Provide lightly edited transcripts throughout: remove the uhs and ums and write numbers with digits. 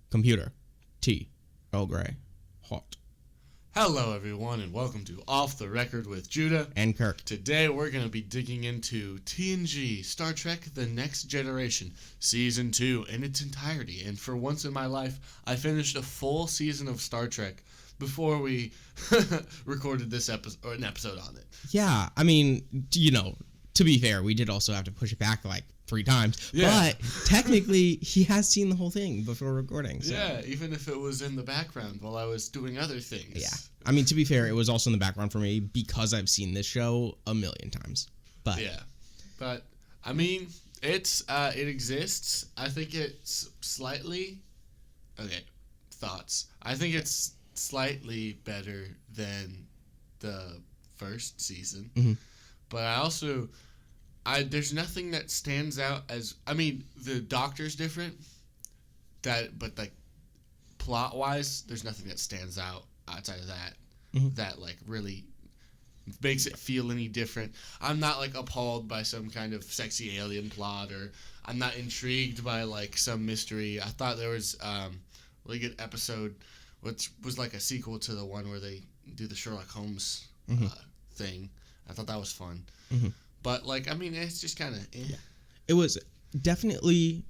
Computer. T. Earl Grey. Hot. Hello everyone and welcome to Off the Record with Judah and Kirk. Today we're going to be digging into TNG, Star Trek The Next Generation, Season 2 in its entirety. And for once in my life, I finished a full season of Star Trek before we recorded this episode, or an episode on it. Yeah, I mean, to be fair, we did also have to push it back like 3 times. Yeah. But technically, he has seen the whole thing before recording. So. Yeah, even if it was in the background while I was doing other things. Yeah. I mean, to be fair, it was also in the background for me because I've seen this show a million times. But yeah. But, I mean, it exists. I think it's slightly... Okay, thoughts. I think it's slightly better than the first season. Mm-hmm. But I also... there's nothing that stands out as... I mean, the Doctor's different, but, like, plot-wise, there's nothing that stands out outside of that, that, like, really makes it feel any different. I'm not, like, appalled by some kind of sexy alien plot, or I'm not intrigued by, like, some mystery. I thought there was a really good episode, which was, like, a sequel to the one where they do the Sherlock Holmes thing. I thought that was fun. Mm-hmm. But, like, I mean, it's just kind of... Yeah. It was definitely...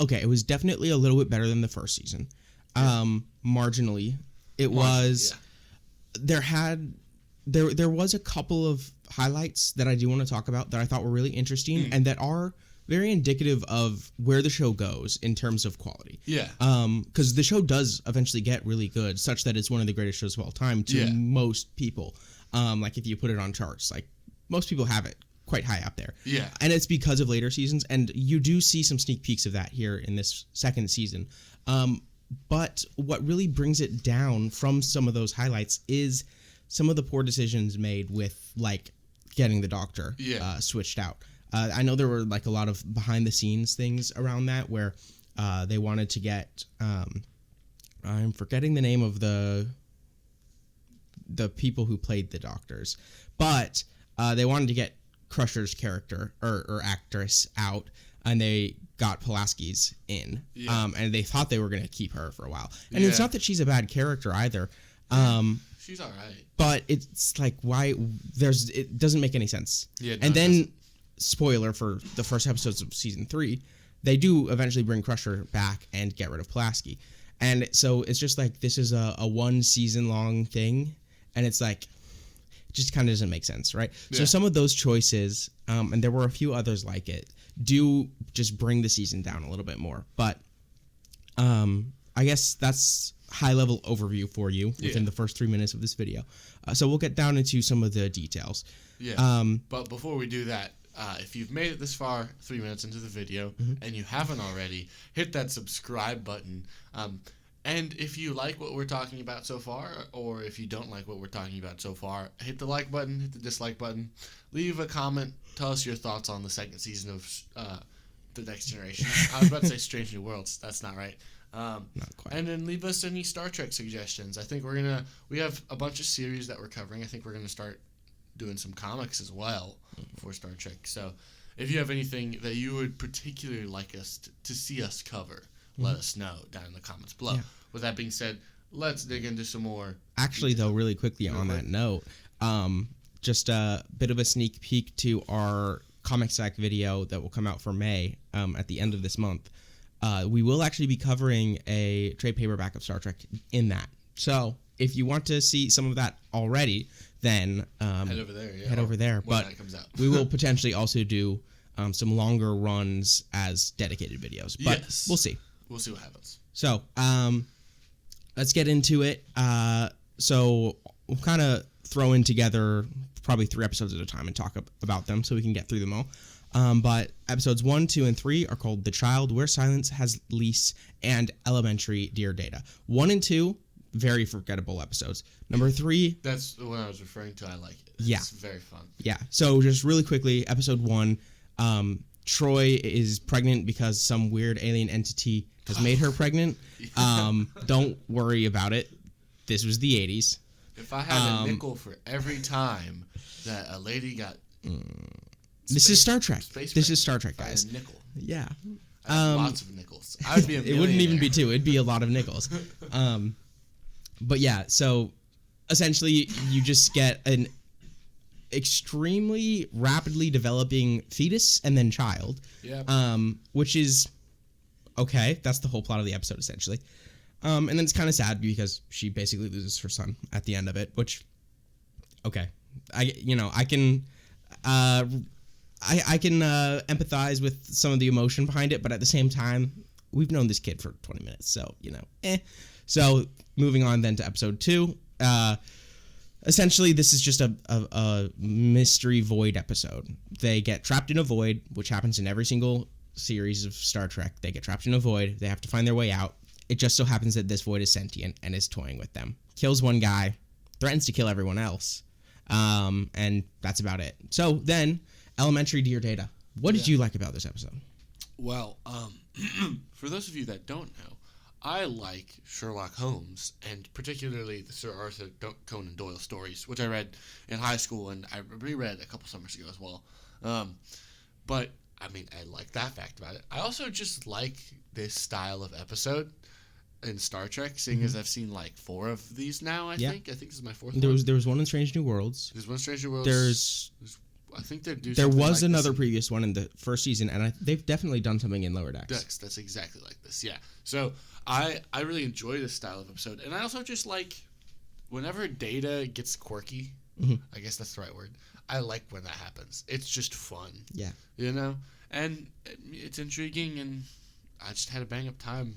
Okay, it was definitely a little bit better than the first season. Yeah. Marginally. It was... Yeah. There was a couple of highlights that I do want to talk about that I thought were really interesting and that are very indicative of where the show goes in terms of quality. Yeah. Because the show does eventually get really good, such that it's one of the greatest shows of all time to most people. Like, if you put it on charts, like, most people have it quite high up there. Yeah. And it's because of later seasons, and you do see some sneak peeks of that here in this second season. But what really brings it down from some of those highlights is some of the poor decisions made with, like, getting the Doctor switched out. I know there were, like, a lot of behind-the-scenes things around that where they wanted to get... I'm forgetting the name of the people who played the Doctors. But... they wanted to get Crusher's character or actress out, and they got Pulaski's in. Yeah. And they thought they were going to keep her for a while. And it's not that she's a bad character either. She's all right. But it's like, why? It doesn't make any sense. Yeah. And then, spoiler for the first episodes of season 3, they do eventually bring Crusher back and get rid of Pulaski. And so it's just like, this is a 1 season long thing, and it's like, just kind of doesn't make sense, right? Yeah. So some of those choices, and there were a few others like it, do just bring the season down a little bit more. But I guess that's high-level overview for you within the first 3 minutes of this video. So we'll get down into some of the details. Yeah. But before we do that, if you've made it this far, 3 minutes into the video, and you haven't already, hit that subscribe button. And if you like what we're talking about so far, or if you don't like what we're talking about so far, hit the like button, hit the dislike button, leave a comment, tell us your thoughts on the second season of The Next Generation. I was about to say Strange New Worlds. That's not right. Not quite. And then leave us any Star Trek suggestions. I think we have a bunch of series that we're covering. I think we're going to start doing some comics as well for Star Trek. So if you have anything that you would particularly like us to see us cover, let us know down in the comments below. Yeah. With that being said, let's dig into some more. Actually, though, really quickly on that note, just a bit of a sneak peek to our Comic Stack video that will come out for May at the end of this month. We will actually be covering a trade paperback of Star Trek in that. So if you want to see some of that already, then head over there. Yeah. Head over there. When but that comes out. We will potentially also do some longer runs as dedicated videos. But we'll see. We'll see what happens. So, let's get into it. So, we'll kind of throw in together probably 3 episodes at a time and talk about them so we can get through them all. But episodes 1, 2, and 3 are called The Child, Where Silence Has Lease, and Elementary, Dear Data. 1 and 2, very forgettable episodes. Number 3... That's the one I was referring to. I like it. It's very fun. Yeah. So, just really quickly, episode 1... Troi is pregnant because some weird alien entity has made her pregnant. Don't worry about it. This was the 80s. If I had a nickel for every time that a lady got... This is Star Trek. This is Star Trek, guys. A nickel. Yeah. Lots of nickels. I would be a It wouldn't even be millionaire. 2. It'd be a lot of nickels. But yeah, so essentially you just get an extremely rapidly developing fetus and then child. Yeah. Which is okay. That's the whole plot of the episode, essentially. And then it's kind of sad because she basically loses her son at the end of it, which, okay. I can empathize with some of the emotion behind it, but at the same time, we've known this kid for 20 minutes, so, So, moving on then to episode 2. Essentially, this is just a mystery void episode. They get trapped in a void, which happens in every single series of Star Trek. They get trapped in a void. They have to find their way out. It just so happens that this void is sentient and is toying with them. Kills one guy, threatens to kill everyone else, and that's about it. So then, elementary Dear Data. What did you like about this episode? Well, for those of you that don't know, I like Sherlock Holmes, and particularly the Sir Arthur Conan Doyle stories, which I read in high school, and I reread a couple summers ago as well. But, I mean, I like that fact about it. I also just like this style of episode in Star Trek, seeing as I've seen like 4 of these now, I think. I think this is my 4th There one. was one in Strange New Worlds. There's one Strange New Worlds. There I think they do was something like another this previous one in the first season, and they've definitely done something in Lower Decks. That's exactly like this, yeah. So I really enjoy this style of episode, and I also just like whenever Data gets quirky. I guess that's the right word. I like when that happens. It's just fun. Yeah. And it's intriguing, and I just had a bang up time.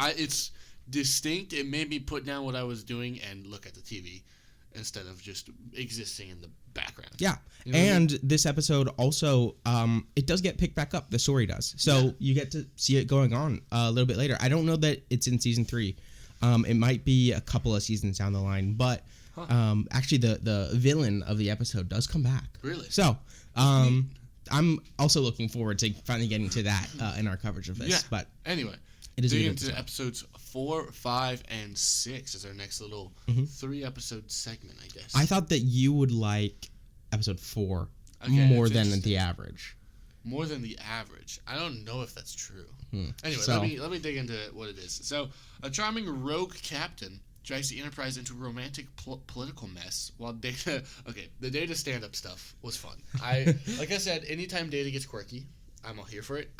It's distinct. It made me put down what I was doing and look at the TV instead of just existing in the background. Yeah. You know what I mean? This episode also, it does get picked back up. The story does. So you get to see it going on a little bit later. I don't know that it's in season 3. It might be a couple of seasons down the line, but actually the villain of the episode does come back. Really? So, I'm also looking forward to finally getting to that in our coverage of this. Yeah. But anyway, it is digging a good into episode. episodes 4, 5, and 6 is our next little 3-episode segment, I guess. I thought that you would like episode 4 Okay, more that's than interesting. the average. More than the average. I don't know if that's true. Anyway, So- let me dig into what it is. So, a charming rogue captain drags the Enterprise into a romantic political mess while Data... Okay, the Data stand-up stuff was fun. Like I said, anytime Data gets quirky, I'm all here for it.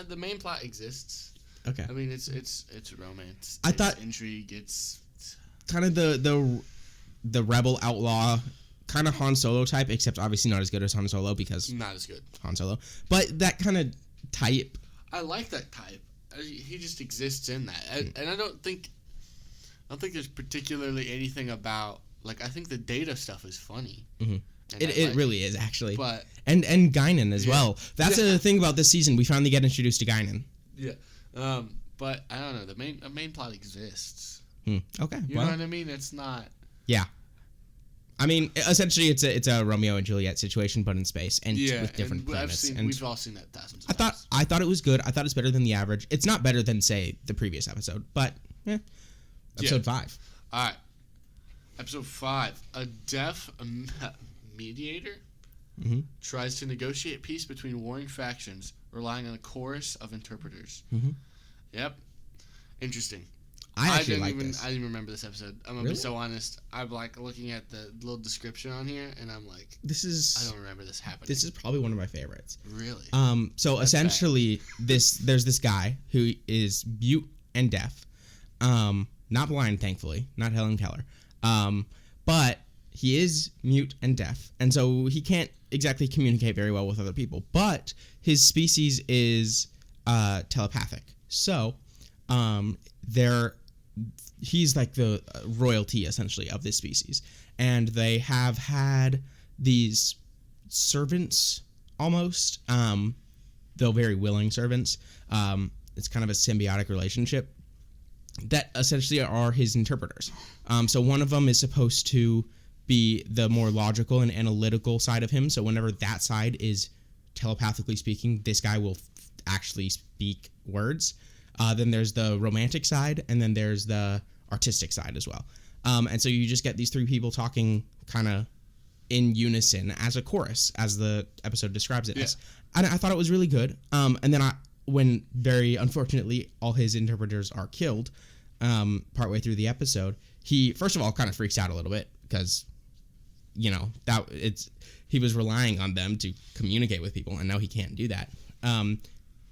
The main plot exists. Okay. I mean, it's romance. I it's thought- intrigue. It's Kind of the rebel outlaw, kind of Han Solo type, except obviously not as good as Han Solo because not as good. Han Solo. But that kind of type. I like that type. He just exists in that, and I don't think there's particularly anything about I think the Data stuff is funny. It really is actually. But and Guinan as well. That's the thing about this season. We finally get introduced to Guinan. yeah, but I don't know. The main plot exists. Okay. You know what I mean? It's not. Yeah. I mean, essentially, it's a Romeo and Juliet situation, but in space and with different planets. And we've all seen that thousands of times. I thought it was good. I thought it's better than the average. It's not better than, say, the previous episode, but episode 5. All right. Episode 5. A deaf mediator tries to negotiate peace between warring factions, relying on a chorus of interpreters. Yep. Interesting. I didn't even remember this episode. I'm gonna be so honest. I'm looking at the little description on here, and I'm like, I don't remember this happening. This is probably one of my favorites. Really? So that's essentially, there's this guy who is mute and deaf, not blind, thankfully, not Helen Keller, but he is mute and deaf, and so he can't exactly communicate very well with other people. But his species is telepathic, so he's like the royalty essentially of this species, and they have had these servants almost, though very willing servants. It's kind of a symbiotic relationship that essentially are his interpreters. So one of them is supposed to be the more logical and analytical side of him, so whenever that side is telepathically speaking, this guy will actually speak words. Then there's the romantic side, and then there's the artistic side as well. And so you just get these 3 people talking kind of in unison as a chorus, as the episode describes it as. And I thought it was really good. And then when very unfortunately all his interpreters are killed partway through the episode, he first of all kind of freaks out a little bit because he was relying on them to communicate with people, and now he can't do that.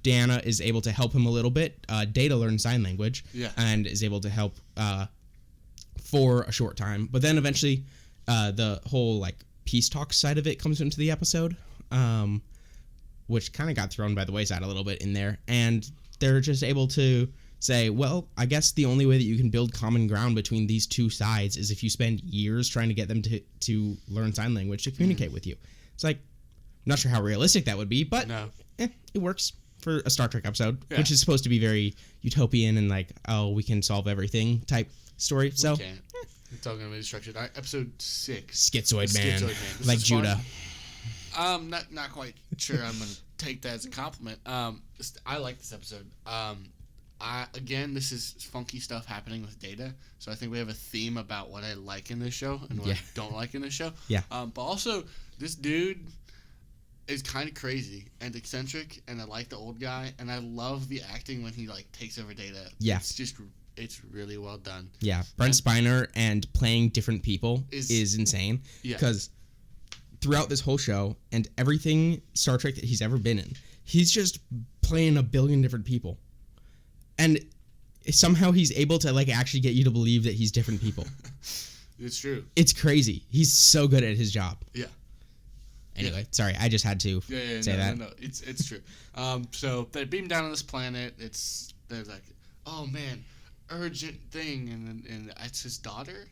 Deanna is able to help him a little bit. Data learns sign language and is able to help for a short time, but then eventually the whole like peace talk side of it comes into the episode, which kind of got thrown by the wayside a little bit in there, and they're just able to say, well, I guess the only way that you can build common ground between these two sides is if you spend years trying to get them to learn sign language to communicate with you. It's like, I'm not sure how realistic that would be, but it works for a Star Trek episode, which is supposed to be very utopian and like, oh, we can solve everything type story. So it's all going to be structured. Episode 6. Schizoid man. Like Judah. Not quite sure I'm going to take that as a compliment. I like this episode. Again, this is funky stuff happening with Data, so I think we have a theme about what I like in this show and what I don't like in this show. Yeah. But also, this dude is kind of crazy and eccentric, and I like the old guy, and I love the acting when he like takes over Data. Yeah. It's really well done. Yeah. Brent Spiner and playing different people is insane. Yeah. Because throughout this whole show and everything Star Trek that he's ever been in, he's just playing a billion different people. And somehow he's able to like actually get you to believe that he's different people. It's true. It's crazy. He's so good at his job. Yeah. Anyway, sorry, I just had to say that. No, it's true. So they beam down on this planet. They're like, oh man, urgent thing, and it's his daughter.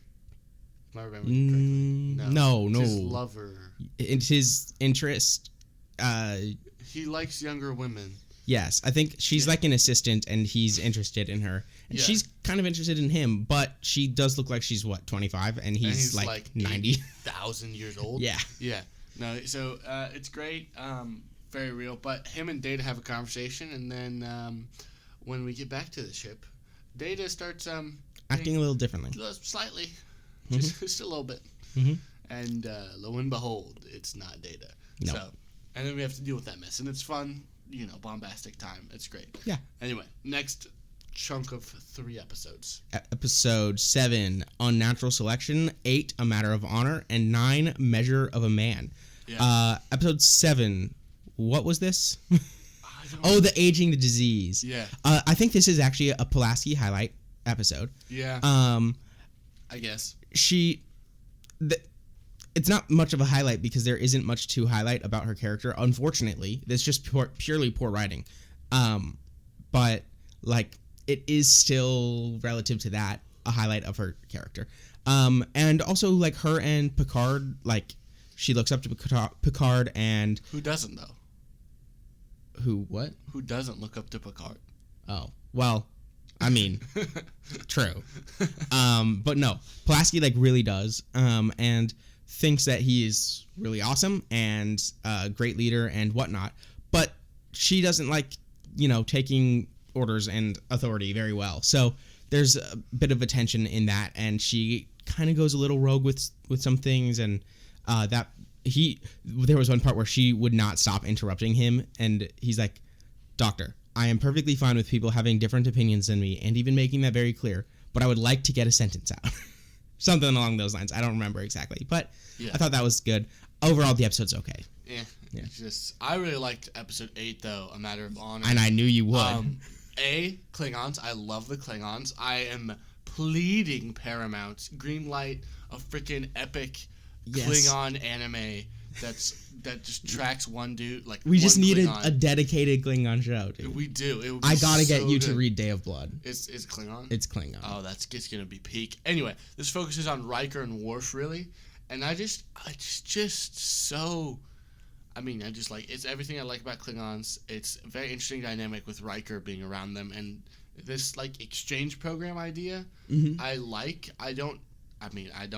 Am I remembering correctly? No. It's his lover. It's his interest. He likes younger women. Yes, I think she's like an assistant, and he's interested in her. And she's kind of interested in him, but she does look like she's, 25? And he's like 90,000 years old? Yeah. Yeah. No, so it's great, very real. But him and Data have a conversation, and then when we get back to the ship, Data starts... acting a little differently. Slightly. Just a little bit. Mm-hmm. And lo and behold, it's not Data. No. So, and then we have to deal with that mess, and it's fun. Bombastic time. It's great. Yeah. Anyway, next chunk of 3 episodes. Episode 7, Unnatural Selection, 8, A Matter of Honor, and 9, Measure of a Man. Yeah. Episode 7, what was this? The Aging the Disease. Yeah. I think this is actually a Pulaski highlight episode. Yeah. I guess. It's not much of a highlight because there isn't much to highlight about her character. Unfortunately, it's just purely poor writing. But like it is still relative to that a highlight of her character. And also like her and Picard, like she looks up to Picard and who doesn't though? What? Who doesn't look up to Picard? Oh well, I mean, true. But no, Pulaski like really does. And thinks that he is really awesome and a great leader and whatnot, but she doesn't like, taking orders and authority very well. So there's a bit of a tension in that, and she kind of goes a little rogue with some things, and there was one part where she would not stop interrupting him, and he's like, Doctor, I am perfectly fine with people having different opinions than me, and even making that very clear, but I would like to get a sentence out. Something along those lines. I don't remember exactly, but I thought that was good. Overall, the episode's okay. Yeah. I really liked episode 8 though, A Matter of Honor. And I knew you would. Klingons. I love the Klingons. I am pleading Paramount greenlight a freaking epic Klingon anime that just tracks one dude. Like we just needed a dedicated Klingon show, dude. We do. I gotta get you to read Day of Blood. It's Klingon? It's Klingon. Oh, it's gonna be peak. Anyway, this focuses on Riker and Worf, really. And I just like it's everything I like about Klingons. It's a very interesting dynamic with Riker being around them, and this like exchange program idea. Mm-hmm. I don't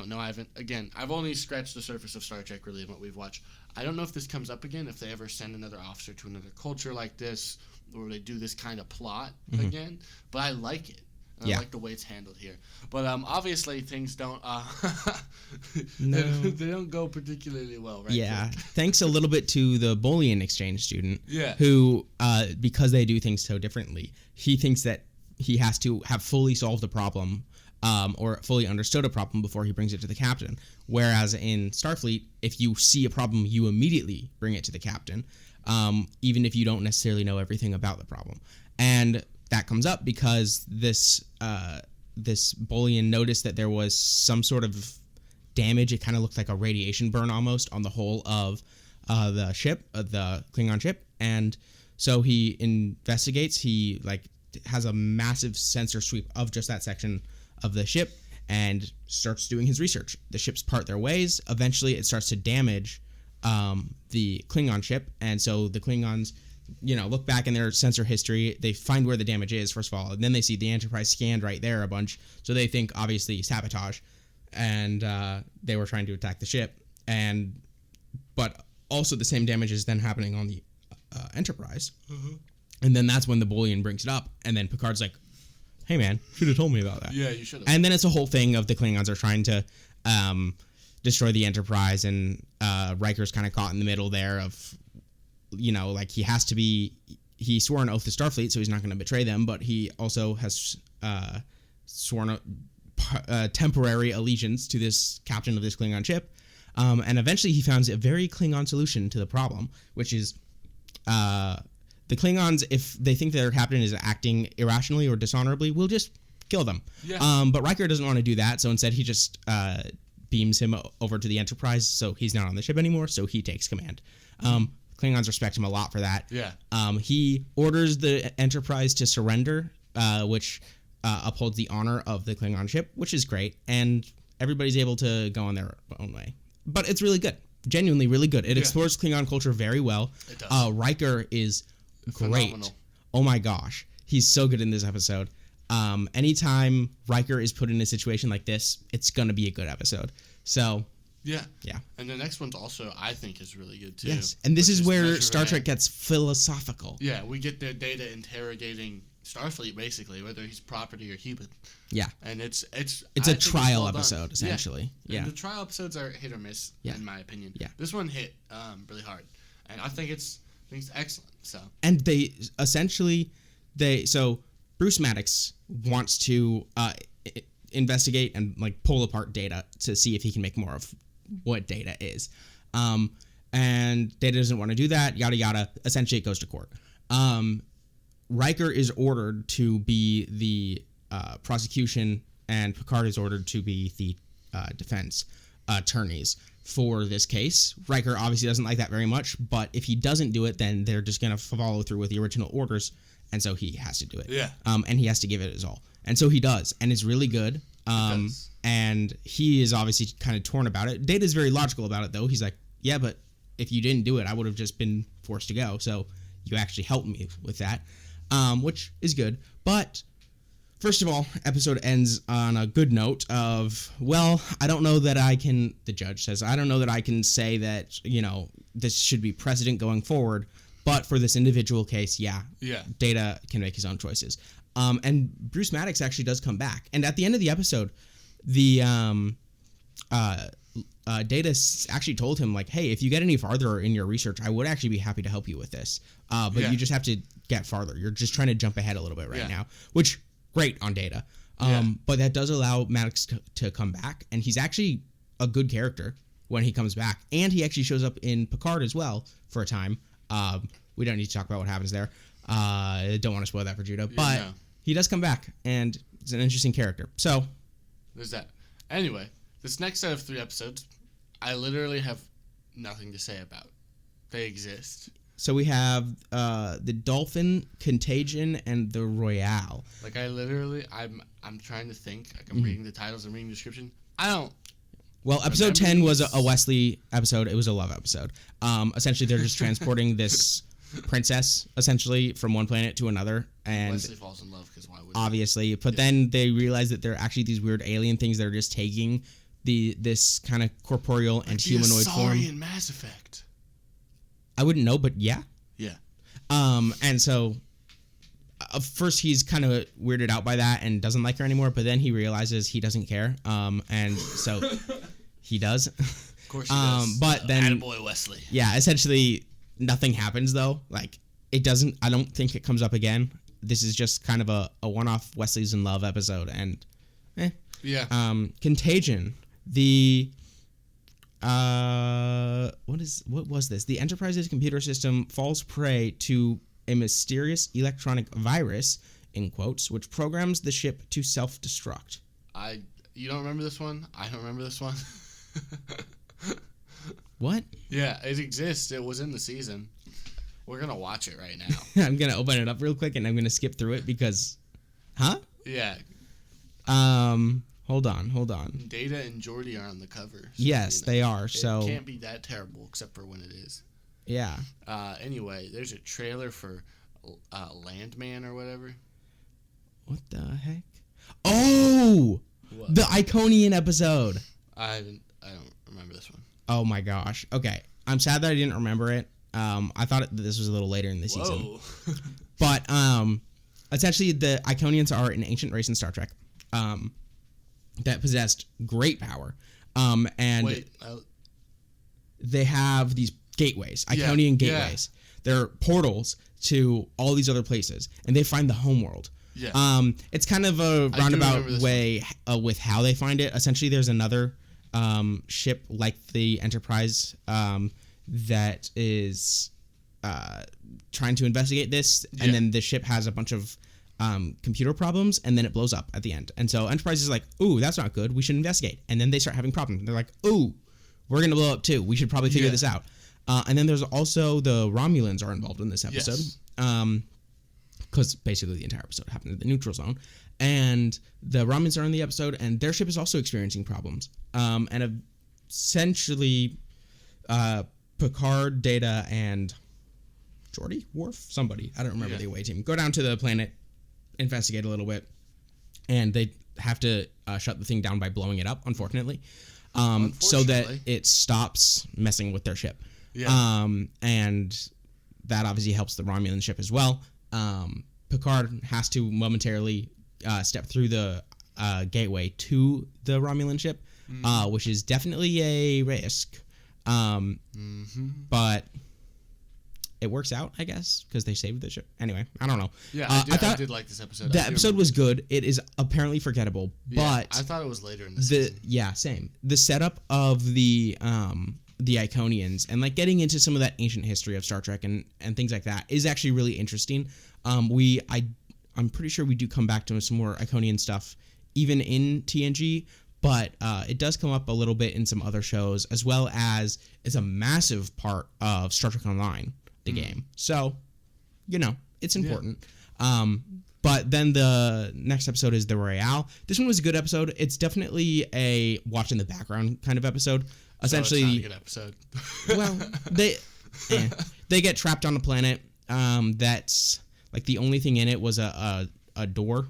know. I've only scratched the surface of Star Trek really in what we've watched. I don't know if this comes up again, if they ever send another officer to another culture like this, or they do this kind of plot again. But I like it. And I like the way it's handled here. But obviously things don't No. they don't go particularly well, right? Yeah. Thanks a little bit to the Boolean exchange student. Yeah. Who, because they do things so differently, he thinks that he has to have fully solved a problem or fully understood a problem before he brings it to the captain. Whereas in Starfleet, if you see a problem, you immediately bring it to the captain, even if you don't necessarily know everything about the problem. And that comes up because this Boolean noticed that there was some sort of damage. It kind of looked like a radiation burn almost on the whole of the ship, the Klingon ship. And so he investigates. He has a massive sensor sweep of just that section of the ship and starts doing his research. The ships part their ways. Eventually, it starts to damage the Klingon ship, and so the Klingons, look back in their sensor history. They find where the damage is, first of all, and then they see the Enterprise scanned right there a bunch. So they think, obviously, sabotage, and they were trying to attack the ship. But also the same damage is then happening on the Enterprise. Mm-hmm. And then that's when the Boolean brings it up, and then Picard's like, hey, man, should have told me about that. Yeah, you should have. And then it's a whole thing of the Klingons are trying to destroy the Enterprise, and Riker's kind of caught in the middle there of, he has to be, he swore an oath to Starfleet, so he's not going to betray them, but he also has sworn a temporary allegiance to this captain of this Klingon ship. And eventually he finds a very Klingon solution to the problem, which is the Klingons, if they think their captain is acting irrationally or dishonorably, will just kill them. Yeah. But Riker doesn't want to do that, so instead he just beams him over to the Enterprise, so he's not on the ship anymore, so he takes command. Klingons respect him a lot for that. Yeah. He orders the Enterprise to surrender, which upholds the honor of the Klingon ship, which is great, and everybody's able to go on their own way. But it's really good. Genuinely really good. It explores Klingon culture very well. It does. Riker is great. Phenomenal. Oh my gosh. He's so good in this episode. Anytime Riker is put in a situation like this, it's going to be a good episode. So, yeah. And the next one's also, I think, is really good, too. Yes. And this is where Star Trek gets philosophical. Yeah, we get the Data interrogating Starfleet, basically, whether he's property or human. Yeah. And it's a trial episode, essentially. Yeah. The trial episodes are hit or miss, in my opinion. Yeah. This one hit really hard. And I think it's excellent. So. And they essentially, so Bruce Maddox wants to investigate and pull apart Data to see if he can make more of what Data is. And Data doesn't want to do that, yada yada. Essentially, it goes to court. Riker is ordered to be the prosecution, and Picard is ordered to be the defense attorneys for this case. Riker obviously doesn't like that very much, but if he doesn't do it, then they're just going to follow through with the original orders, and so he has to do it. Yeah. And he has to give it his all. And so he does, and it's really good. And he is obviously kind of torn about it. Data's very logical about it, though. He's like, yeah, but if you didn't do it, I would have just been forced to go, so you actually helped me with that, which is good. But first of all, episode ends on a good note of, well, I don't know that I can, the judge says, I don't know that I can say that, this should be precedent going forward, but for this individual case, Data can make his own choices. And Bruce Maddox actually does come back. And at the end of the episode, the Data actually told him, hey, if you get any farther in your research, I would actually be happy to help you with this. But you just have to get farther. You're just trying to jump ahead a little bit right now, which, great on Data. But that does allow Maddox to come back. And he's actually a good character when he comes back. And he actually shows up in Picard as well for a time. We don't need to talk about what happens there. I don't want to spoil that for Judah. But he does come back, and he's an interesting character. So there's that. Anyway, this next set of 3 episodes, I literally have nothing to say about. They exist. So we have the Dolphin, Contagion, and the Royale. I'm trying to think. I'm reading the titles, I'm reading the description. I don't. Well, episode 10 was a Wesley episode. It was a love episode. Essentially, they're just transporting this princess, essentially, from one planet to another. And Wesley falls in love, because why would obviously. But then they realize that they're actually these weird alien things that are just taking this kind of corporeal and humanoid form. in Mass Effect. I wouldn't know, but yeah. Yeah. And so at first he's kind of weirded out by that and doesn't like her anymore, but then he realizes he doesn't care. And so he does. Of course he does. But then attaboy Wesley. Yeah, essentially nothing happens though. Like it doesn't. I don't think it comes up again. This is just kind of a one-off Wesley's in love episode, and yeah. Contagion. The what was this? The Enterprise's computer system falls prey to a mysterious electronic virus, in quotes, which programs the ship to self-destruct. You don't remember this one? I don't remember this one. What? Yeah, it exists. It was in the season. We're gonna watch it right now. I'm gonna open it up real quick and I'm gonna skip through it because, Yeah. Hold on. Data and Geordi are on the cover. So, yes, they are. So it can't be that terrible, except for when it is. Yeah. Anyway, there's a trailer for Landman or whatever. What the heck? Oh, what? The Iconian episode. I don't remember this one. Oh my gosh. Okay, I'm sad that I didn't remember it. I thought this was a little later in the season. But essentially, the Iconians are an ancient race in Star Trek. That possessed great power. And they have these gateways, Iconian gateways. They're portals to all these other places, and they find the homeworld. Yeah. It's kind of a roundabout way with how they find it. Essentially, there's another ship like the Enterprise that is trying to investigate this, and then the ship has a bunch of computer problems, and then it blows up at the end. And so Enterprise is like, ooh, that's not good. We should investigate. And then they start having problems. They're like, ooh, we're going to blow up too. We should probably figure this out. And then there's also the Romulans are involved in this episode. Because basically the entire episode happened in the neutral zone. And the Romulans are in the episode, and their ship is also experiencing problems. And essentially, Picard, Data, and Geordi? Worf? Somebody. I don't remember the away team. Go down to the planet, investigate a little bit, and they have to shut the thing down by blowing it up, unfortunately. So that it stops messing with their ship. And that obviously helps the Romulan ship as well. Picard has to momentarily step through the gateway to the Romulan ship, which is definitely a risk. But it works out, I guess, because they saved the ship. Anyway, I don't know. Yeah, I did like this episode. The episode was good. It is apparently forgettable, but I thought it was later in the season. Yeah, same. The setup of the Iconians and like getting into some of that ancient history of Star Trek and things like that is actually really interesting. I'm pretty sure we do come back to some more Iconian stuff even in TNG, but it does come up a little bit in some other shows, as well as it's a massive part of Star Trek Online, the game. So, it's important. But then the next episode is the Royale. This one was a good episode. It's definitely a watch in the background kind of episode. Essentially, it's not a good episode. Well, they get trapped on a planet that's like the only thing in it was a door,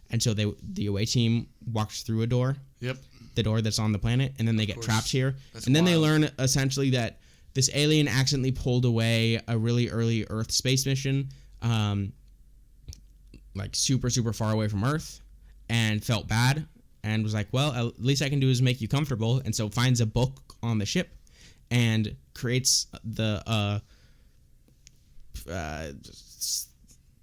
and so the away team walks through a door. Yep. The door that's on the planet, and then they get trapped here. And then they learn essentially that this alien accidentally pulled away a really early Earth space mission, like super, super far away from Earth, and felt bad, and was like, well, at least I can do is make you comfortable, and so finds a book on the ship, and creates the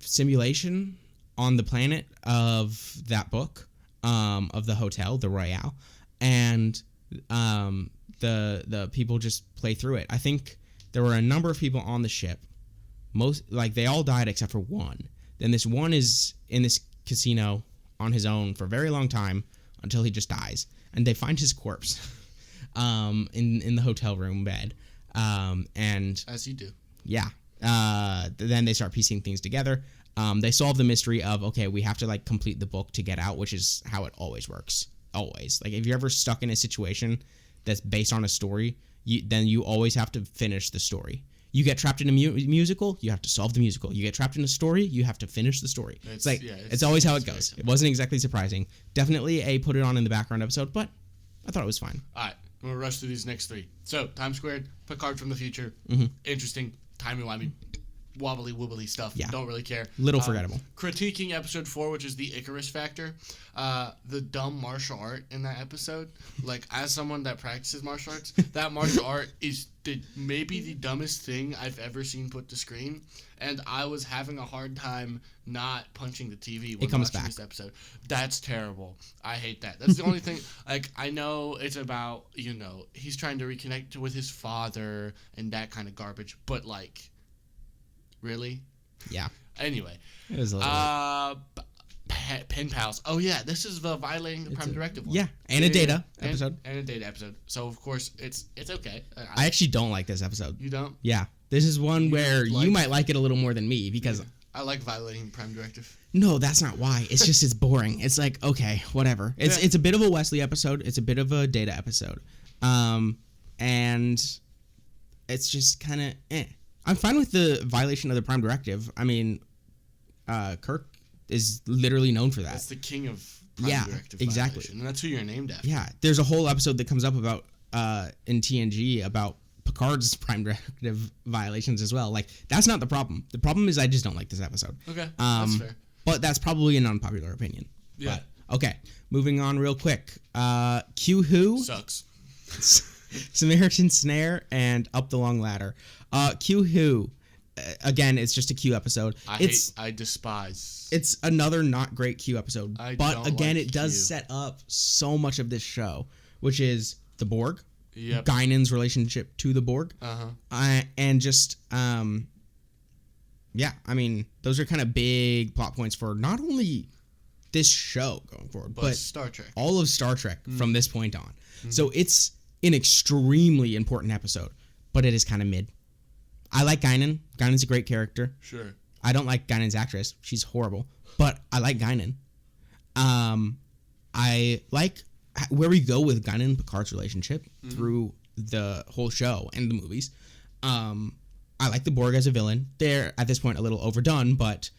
simulation on the planet of that book, of the hotel, the Royale, and the people just play through it. I think there were a number of people on the ship. They all died except for one. Then this one is in this casino on his own for a very long time until he just dies, and they find his corpse in the hotel room bed. And as you do. Yeah. Then they start piecing things together. They solve the mystery of, okay, we have to complete the book to get out, which is how it always works. Always. If you're ever stuck in a situation that's based on a story, then you always have to finish the story. You get trapped in a musical, you have to solve the musical. You get trapped in a story, you have to finish the story. It's always how it goes. It wasn't exactly surprising. Definitely a put it on in the background episode, but I thought it was fine. All right, I'm going to rush through these next three. So, Time Squared, Picard from the future. Interesting, timey-wimey. wobbly wobbly stuff. Yeah. Don't really care. Little forgettable. Critiquing episode 4, which is the Icarus factor. The dumb martial art in that episode. Like, as someone that practices martial arts, that martial art is maybe the dumbest thing I've ever seen put to screen. And I was having a hard time not punching the TV when watching this episode. That's terrible. I hate that. That's the only thing. Like, I know it's about, he's trying to reconnect with his father and that kind of garbage. But, like, really? Yeah. Anyway. It was a little Pen pals. Oh, yeah. This is the violating the Prime Directive one. Yeah. And a data episode. And a data episode. So, of course, it's okay. I actually don't like this episode. You don't? Yeah. This is one where you might like it a little more than me because... I like violating the Prime Directive. No, that's not why. It's just it's boring. It's like, okay, whatever. It's a bit of a Wesley episode. It's a bit of a Data episode. And it's just kind of I'm fine with the violation of the Prime Directive. I mean, Kirk is literally known for that. That's the king of Prime Directive exactly. violation, and that's who you're named after. Yeah, there's a whole episode that comes up about in TNG about Picard's Prime Directive violations as well. Like, that's not the problem. The problem is I just don't like this episode. Okay, that's fair. But that's probably an unpopular opinion. Yeah. But, okay, moving on real quick. Q Who sucks. Samaritan, Snare, and Up the Long Ladder. Q Who, again, it's just a Q episode. I despise. It's another not great Q episode. But again, it does set up so much of this show, which is the Borg. Yep. Guinan's relationship to the Borg. And just, I mean, those are kind of big plot points for not only this show going forward, but Star Trek. All of Star Trek from this point on. So it's an extremely important episode, but it is kind of mid. I like Guinan. Guinan's a great character. Sure. I don't like Guinan's actress. She's horrible, but I like Guinan. I like where we go with Guinan and Picard's relationship through the whole show and the movies. I like the Borg as a villain. They're, at this point, a little overdone, but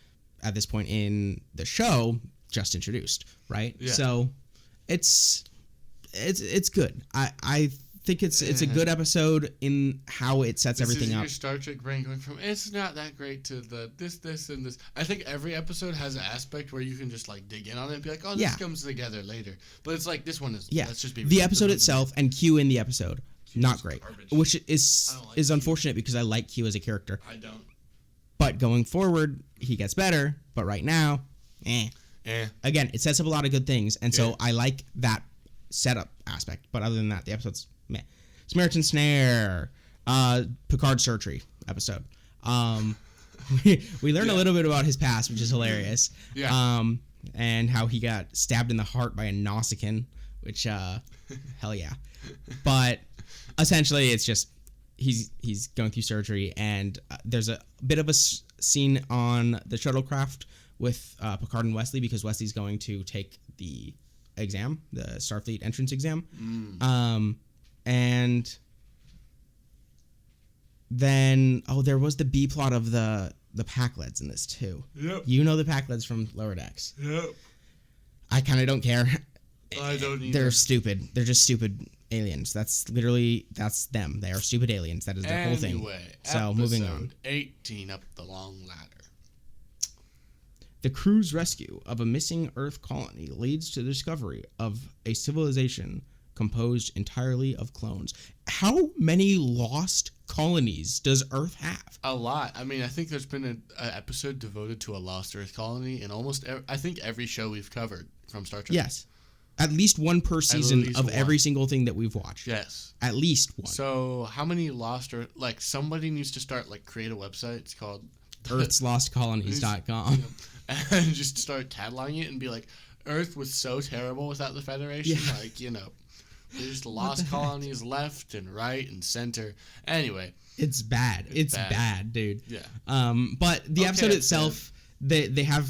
at this point in the show, just introduced, right? Yeah. So it's good. I think it's a good episode in how it sets everything up. Your Star Trek brain going from it's not that great to the this and this. I think every episode has an aspect where you can just like dig in on it and be like, oh, this comes together later. But it's like this one is. Yeah. Let's just be the episode itself and Q in the episode. Not great, garbage. Which is unfortunate because I like Q as a character. I don't. But going forward, he gets better. But right now, Again, it sets up a lot of good things, and so I like that setup aspect. But other than that, the episode's meh. Samaritan, Snare, Picard surgery episode. We learn a little bit about his past, which is hilarious. Yeah. And how he got stabbed in the heart by a Nausicaan, which hell yeah. But essentially, it's just he's going through surgery, and there's a bit of a scene on the shuttlecraft with Picard and Wesley because Wesley's going to take the exam, the Starfleet entrance exam, and then there was the B plot of the Pakleds in this too. Yep. You know the Pakleds from Lower Decks. Yep. I kind of don't care. I don't either. They're stupid. They're just stupid aliens. That's them. They are stupid aliens. That is their whole thing. So moving on. 18 Up the Long Ladder. The crew's rescue of a missing Earth colony leads to the discovery of a civilization composed entirely of clones. How many lost colonies does Earth have? A lot. I mean, I think there's been an episode devoted to a lost Earth colony in almost I think every show we've covered from Star Trek. Yes. At least one per season of every single thing that we've watched. Yes. At least one. So how many lost Earth... Like, somebody needs to start, like, create a website. It's called... EarthsLostColonies.com. And just start cataloging it and be like, Earth was so terrible without the Federation. Yeah. Like, there's lost colonies left and right and center. Anyway. It's bad. It's bad, dude. Yeah. But the episode itself, they have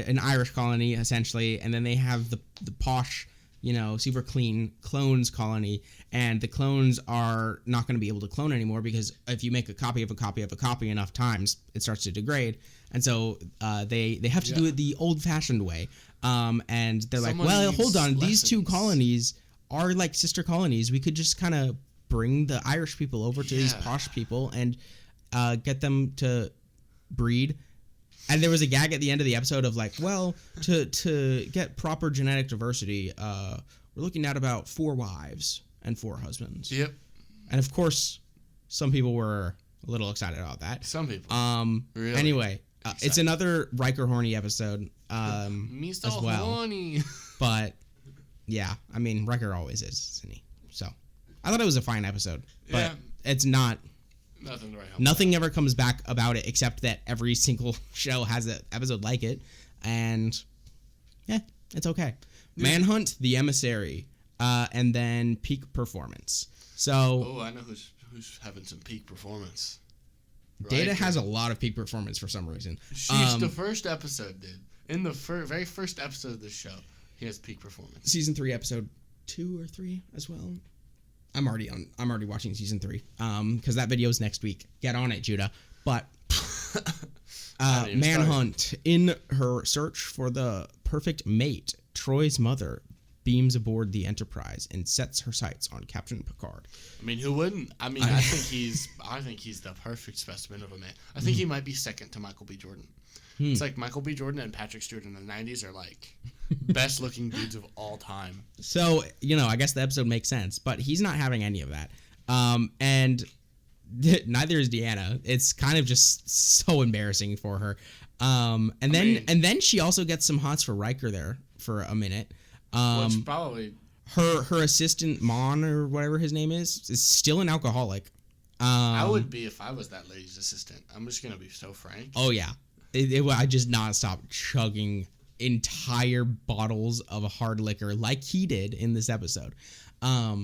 an Irish colony, essentially, and then they have the posh, super clean clones colony, and the clones are not going to be able to clone anymore because if you make a copy of a copy of a copy enough times, it starts to degrade. And so they have to do it the old-fashioned way. And they're like, well, hold on, these two colonies are like sister colonies. We could just kind of bring the Irish people over to these posh people and get them to breed. And there was a gag at the end of the episode of like, well, to get proper genetic diversity, we're looking at about 4 wives and 4 husbands. Yep. And of course, some people were a little excited about that. Some people. Really? Anyway, it's another Riker horny episode Me so as well. horny. But yeah, I mean, Riker always is, isn't he? So I thought it was a fine episode, but it's not. Nothing to write home Nothing ever comes back about it except that every single show has an episode like it, and yeah, it's okay. Yeah. Manhunt, The Emissary, and then Peak Performance. So, I know who's having some peak performance. Data Riker has a lot of peak performance for some reason. She's the first episode, dude. In the very first episode of this show, he has peak performance. Season 3, episode 2 or 3 as well. I'm already watching season 3 because that video's next week. Get on it, Judah. But Manhunt, in her search for the perfect mate, Troi's mother beams aboard the Enterprise and sets her sights on Captain Picard. I mean, who wouldn't? I mean, I think he's the perfect specimen of a man. I think he might be second to Michael B. Jordan. It's like Michael B. Jordan and Patrick Stewart in the 90s are like best looking dudes of all time. So, I guess the episode makes sense, but he's not having any of that. And neither is Deanna. It's kind of just so embarrassing for her. And then she also gets some hots for Riker there for a minute. Which probably her assistant Mon or whatever his name is still an alcoholic. I would be if I was that lady's assistant. I'm just gonna be so frank. Oh yeah. I just nonstop chugging entire bottles of hard liquor like he did in this episode. I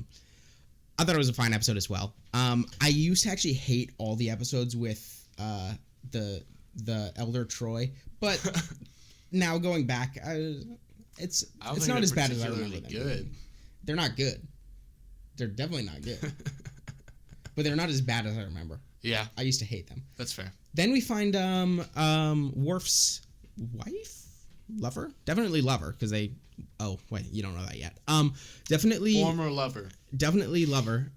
thought it was a fine episode as well. I used to actually hate all the episodes with the elder Troi, but now going back, it's not as bad as I remember them. Good. They're not good. They're definitely not good. But they're not as bad as I remember. Yeah. I used to hate them. That's fair. Then we find Worf's wife? Lover? Definitely lover, because they... Oh, wait, you don't know that yet. Definitely... Former lover. Definitely lover.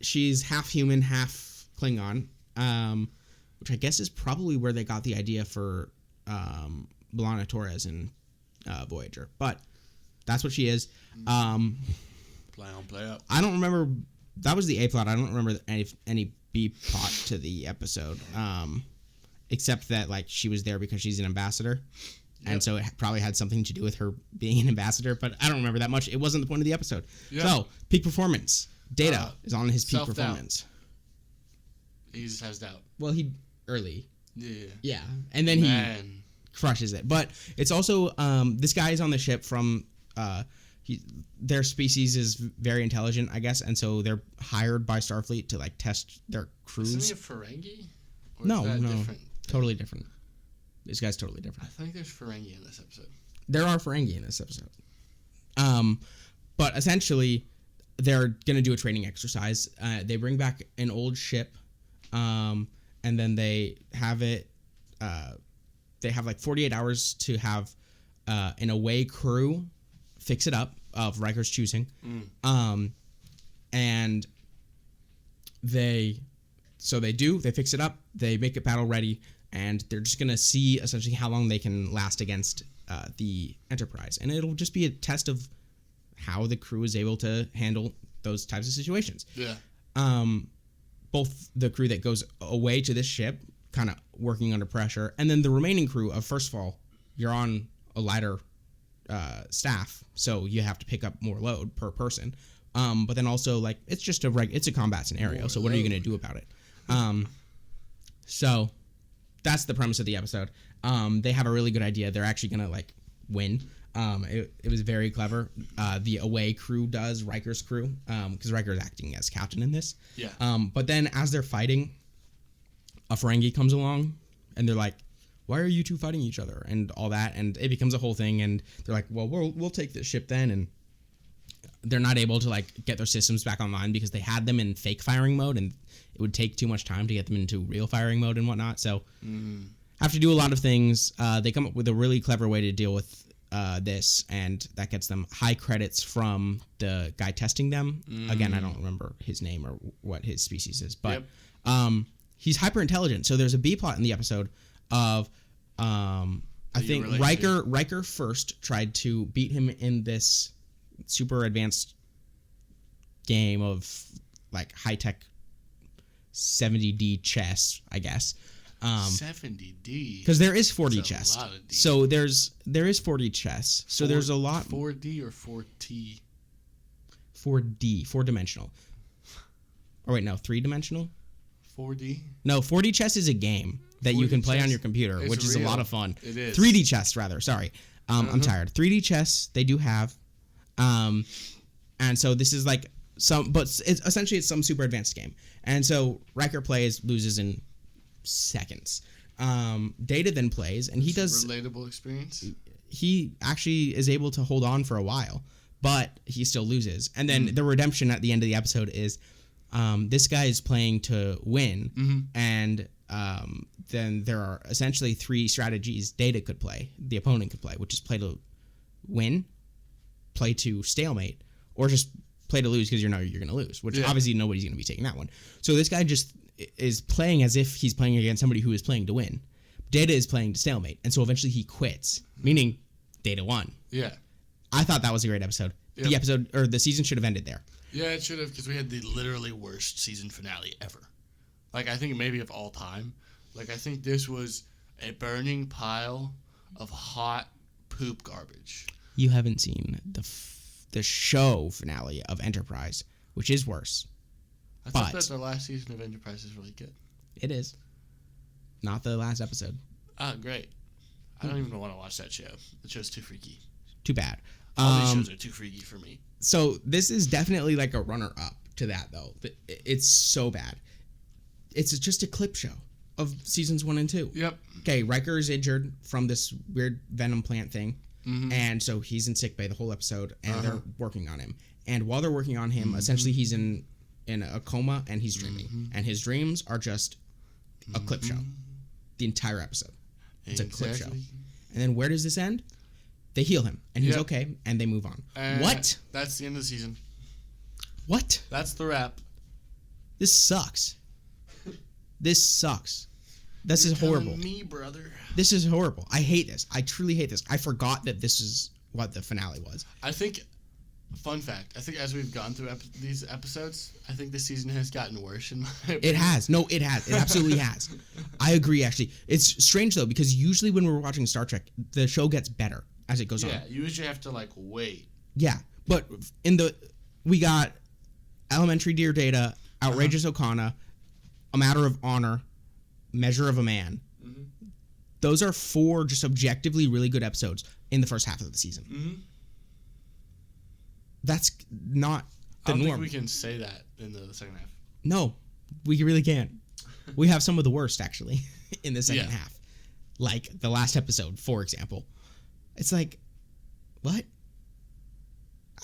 She's half human, half Klingon, which I guess is probably where they got the idea for B'Elanna Torres and Voyager. But that's what she is. Play on, play up. I don't remember... That was the A plot. I don't remember any B plot to the episode, except that like she was there because she's an ambassador, and so it probably had something to do with her being an ambassador. But I don't remember that much. It wasn't the point of the episode. Yep. So peak performance. Data is on his peak performance. He just has doubt. Well, he early. Yeah, and then he crushes it. But it's also this guy is on the ship from their species is very intelligent, I guess, and so they're hired by Starfleet to like test their crews. Isn't he a Ferengi? Or no, is that different? Totally different. This guy's totally different. I think there's Ferengi in this episode. There are Ferengi in this episode. But essentially, they're gonna do a training exercise. They bring back an old ship, and then they have it. They have like 48 hours to have an away crew fix it up of Riker's choosing. And they fix it up, they make it battle ready, and they're just gonna see essentially how long they can last against the Enterprise, and it'll just be a test of how the crew is able to handle those types of situations. Both the crew that goes away to this ship kind of working under pressure, and then the remaining crew of, first of all, you're on a lighter staff, so you have to pick up more load per person, but then also like it's just it's a combat scenario, so what are you going to do about it? So that's the premise of the episode. They have a really good idea. They're actually going to like win. It was very clever. The away crew does, Riker's crew, because Riker is acting as captain in this. But then as they're fighting, a Ferengi comes along and they're like, why are you two fighting each other and all that, and it becomes a whole thing, and they're like, well, we'll take this ship then, and they're not able to like get their systems back online because they had them in fake firing mode, and it would take too much time to get them into real firing mode and whatnot, so have to do a lot of things. They come up with a really clever way to deal with this, and that gets them high credits from the guy testing them. Again, I don't remember his name or what his species is, but he's hyper intelligent. So there's a B plot in the episode of I think Riker first tried to beat him in this super advanced game of like high tech 70D chess, I guess. 70D. Because there is 4D chess. So there is 4D chess. So there's a lot. 4D or 4T? 4D, 4-dimensional. Or wait, no, 3-dimensional? 4D? No, 4D chess is a game that you can play on your computer, which is a lot of fun. It is. 3D chess, rather. Sorry. I'm tired. 3D chess, they do have. And so this is like but it's essentially some super advanced game. And so Riker plays, loses in seconds. Data then plays, and he does relatable experience. He actually is able to hold on for a while, but he still loses. And then the redemption at the end of the episode is this guy is playing to win, and then there are essentially 3 strategies Data could play, the opponent could play, which is play to win, play to stalemate, or just play to lose because you're going to lose, which obviously nobody's going to be taking that one. So this guy just is playing as if he's playing against somebody who is playing to win. Data is playing to stalemate, and so eventually he quits, meaning Data won. Yeah. I thought that was a great episode. Yep. The episode, or the season should have ended there. Yeah, it should have, because we had the literally worst season finale ever. Like, I think maybe of all time. Like, I think this was a burning pile of hot poop garbage. You haven't seen the show finale of Enterprise, which is worse. I thought that the last season of Enterprise is really good. It is. Not the last episode. Oh, great. I don't even want to watch that show. The show's too freaky. Too bad. All these shows are too freaky for me. So this is definitely like a runner-up to that, though. It's so bad. It's just a clip show of seasons 1 and 2. Yep. Okay, Riker is injured from this weird venom plant thing. And so he's in sickbay the whole episode, and they're working on him. And while they're working on him, essentially he's in a coma, and he's dreaming. And his dreams are just a clip show. The entire episode. It's a clip show. And then where does this end? They heal him, and he's okay, and they move on. What? That's the end of the season. What? That's the wrap. This sucks. This sucks. This is horrible. Me, brother. This is horrible. I hate this. I truly hate this. I forgot that this is what the finale was. I think, fun fact, I think as we've gone through these episodes, I think this season has gotten worse in my opinion. It has. No, it has. It absolutely has. I agree, actually. It's strange, though, because usually when we're watching Star Trek, the show gets better as it goes on. Yeah, you usually have to, like, wait. Yeah, but we got Elementary Dear Data, Outrageous Okana, A Matter of Honor, Measure of a Man. Those are 4 just objectively really good episodes in the first half of the season. That's not the norm. I don't think we can say that in the second half. No, we really can't. We have some of the worst, actually, in the second half. Like the last episode, for example. It's like, what?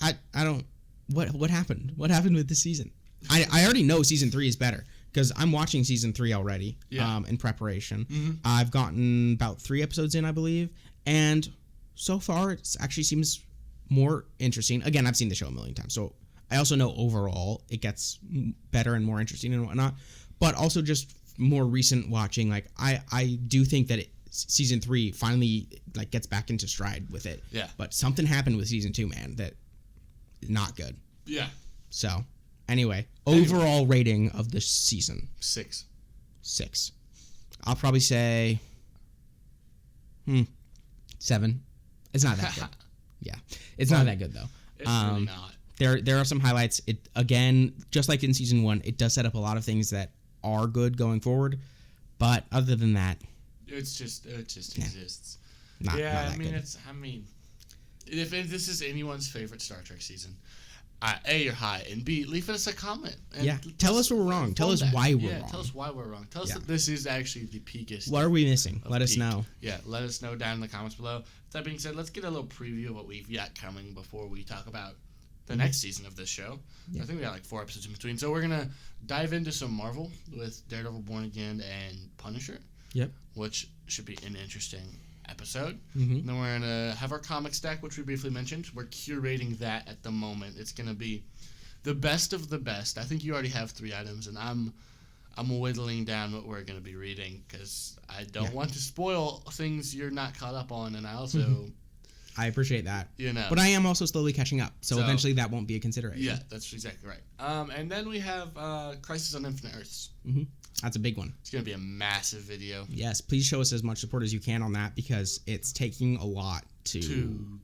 I don't... What happened? What happened with this season? I already know season 3 is better, because I'm watching season 3 already in preparation. I've gotten about 3 episodes in, I believe, and so far it actually seems more interesting. Again, I've seen the show a million times, so I also know overall it gets better and more interesting and whatnot, but also just more recent watching, like I do think that season 3 finally like gets back into stride with it. Yeah. But something happened with season 2, man, that not good. Yeah. So, anyway, overall rating of this season. 6. I'll probably say 7. It's not that good. Yeah. It's not that good, though. It's really not. There are some highlights. It, again, just like in season 1, it does set up a lot of things that are good going forward, but other than that, it just exists. Not that I mean, good. if this is anyone's favorite Star Trek season, A, you're high, and B, leave us a comment. And tell us where we're wrong. Tell us why we're wrong. Tell us why we're wrong. Tell us that this is actually the peakest. What are we missing? Let us know. Yeah, let us know down in the comments below. That being said, let's get a little preview of what we've got coming before we talk about the next season of this show. I think we got like 4 episodes in between. So we're going to dive into some Marvel with Daredevil, Born Again, and Punisher. Yep. Which should be an interesting episode. Mm-hmm. Then we're going to have our comic stack, which we briefly mentioned. We're curating that at the moment. It's going to be the best of the best. I think you already have 3 items, and I'm I'm whittling down what we're going to be reading because I don't want to spoil things you're not caught up on, and I also... I appreciate that. You know. But I am also slowly catching up, so eventually that won't be a consideration. Yeah, that's exactly right. And then we have Crisis on Infinite Earths. Mm-hmm. That's a big one. It's going to be a massive video. Yes, please show us as much support as you can on that because it's taking a lot to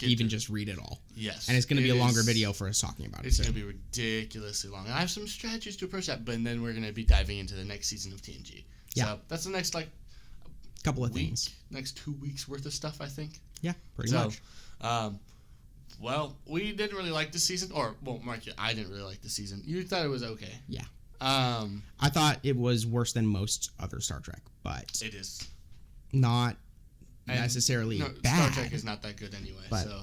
even just read it all. Yes. And it's going to be a longer video for us talking about it. It's going to be ridiculously long. And I have some strategies to approach that, but then we're going to be diving into the next season of TNG. Yeah. So that's the next, couple of things. Next 2 weeks worth of stuff, I think. Yeah, pretty much. Well, we didn't really like this season. Mark, I didn't really like this season. You thought it was okay. Yeah. I thought it was worse than most other Star Trek, but... It is. Not necessarily bad. Star Trek is not that good anyway, so,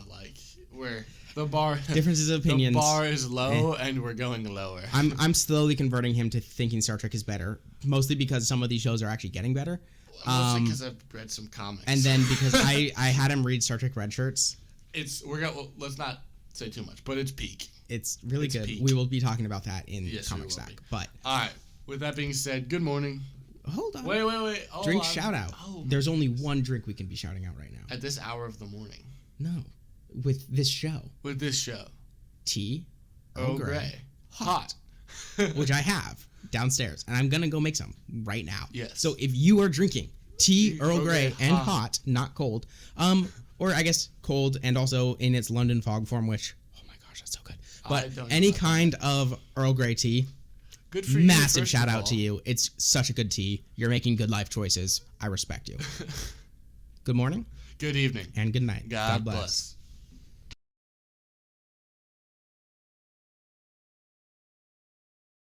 we're... The bar... Differences of opinions. The bar is low, and we're going lower. I'm slowly converting him to thinking Star Trek is better, mostly because some of these shows are actually getting better. Mostly because I've read some comics. And then because I had him read Star Trek Red Shirts. Let's not say too much, but it's peak. It's really good. Peak. We will be talking about that in Comic Stack. But all right. With that being said, good morning. Hold on. Wait. Drink shout out. Oh, there's only one drink we can be shouting out right now. At this hour of the morning. No. With this show. Tea. Earl Grey. Hot. Which I have downstairs. And I'm going to go make some right now. Yes. So if you are drinking tea, Earl Grey, and hot, not cold, or I guess cold and also in its London fog form, which, oh my gosh, that's so good. But any kind of Earl Grey tea, good for you. Massive shout out to you. It's such a good tea. You're making good life choices. I respect you. Good morning. Good evening. And good night. God bless.